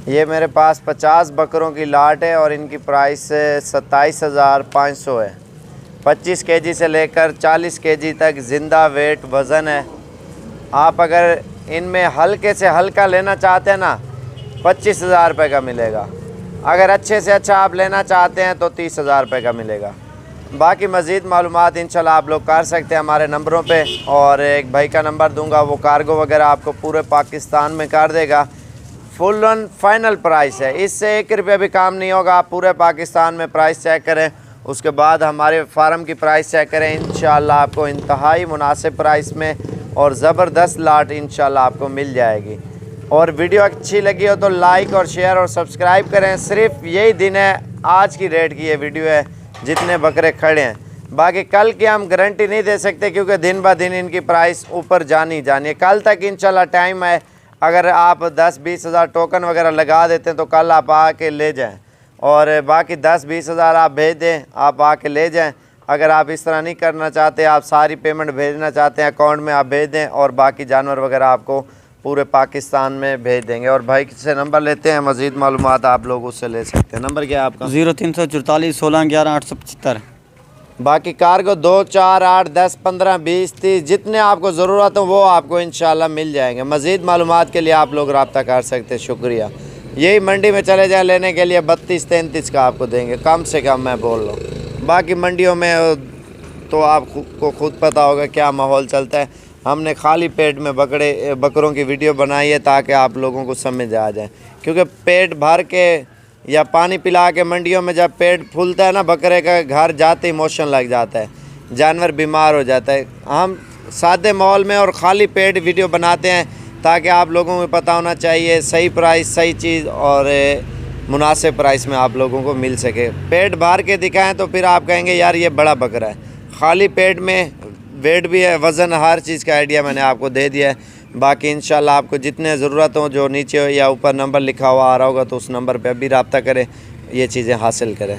ये मेरे पास 50 बकरों की लाट है और इनकी प्राइस 27,500 है। 25 केजी से लेकर 40 केजी तक ज़िंदा वेट वज़न है। आप अगर इनमें हल्के से हल्का लेना चाहते हैं ना, 25,000 रुपये का मिलेगा। अगर अच्छे से अच्छा आप लेना चाहते हैं तो 30,000 रुपये का मिलेगा। बाकी मज़ीद मालूमात इंशाल्लाह आप लोग कर सकते हैं हमारे नंबरों पे, और एक भाई का नंबर दूंगा, वो कार्गो वगैरह आपको पूरे पाकिस्तान में कर देगा। फुल ऑन फाइनल प्राइस है, इससे 1 रुपया भी काम नहीं होगा। आप पूरे पाकिस्तान में प्राइस चेक करें, उसके बाद हमारे फार्म की प्राइस चेक करें। इंशाल्लाह आपको इंतहाई मुनासिब प्राइस में और ज़बरदस्त लाट इंशाल्लाह आपको मिल जाएगी। और वीडियो अच्छी लगी हो तो लाइक और शेयर और सब्सक्राइब करें। सिर्फ यही दिन है, आज की रेट की ये वीडियो है, जितने बकरे खड़े हैं। बाकी कल की हम गारंटी नहीं दे सकते, क्योंकि दिन ब दिन इनकी प्राइस ऊपर जानी है। कल तक इंशाल्लाह टाइम है। अगर आप 10-20 हज़ार टोकन वगैरह लगा देते हैं तो कल आप आके ले जाएं, और बाकी 10-20 हज़ार आप भेज दें, आप आके ले जाएं। अगर आप इस तरह नहीं करना चाहते, आप सारी पेमेंट भेजना चाहते हैं अकाउंट में, आप भेज दें, और बाकी जानवर वगैरह आपको पूरे पाकिस्तान में भेज देंगे। और भाई से नंबर लेते हैं, मज़ीद मालूमात आप लोग उससे ले सकते हैं। नंबर क्या है आपका? 0344 16 11 875। बाकी कार्गो 2, 4, 8, 10, 15, 20, 30 जितने आपको ज़रूरत हो वो आपको इंशाल्लाह मिल जाएंगे। मज़ीद मालूमात के लिए आप लोग रब्ता कर सकते हैं। शुक्रिया। यही मंडी में चले जाए लेने के लिए 32-33 का आपको देंगे, कम से कम मैं बोल रहा हूँ। बाकी मंडियों में तो आपको खुद पता होगा क्या माहौल चलता है। हमने खाली पेट में बकरों की वीडियो बनाई है ताकि आप लोगों को समझ आ जाए, क्योंकि पेट भर के या पानी पिला के मंडियों में जब पेट फूलता है ना, बकरे का घर जाते ही मोशन लग जाता है, जानवर बीमार हो जाता है। हम सादे माहौल में और ख़ाली पेट वीडियो बनाते हैं ताकि आप लोगों को पता होना चाहिए सही प्राइस, सही चीज़ और मुनासिब प्राइस में आप लोगों को मिल सके। पेट भर के दिखाएं तो फिर आप कहेंगे यार ये बड़ा बकरा है। खाली पेट में वेट भी है, वज़न, हर चीज़ का आइडिया मैंने आपको दे दिया है। बाकी इंशाल्लाह आपको जितने ज़रूरत हो, जो नीचे या ऊपर नंबर लिखा हुआ आ रहा होगा, तो उस नंबर पे अभी रब्ता करें, ये चीज़ें हासिल करें।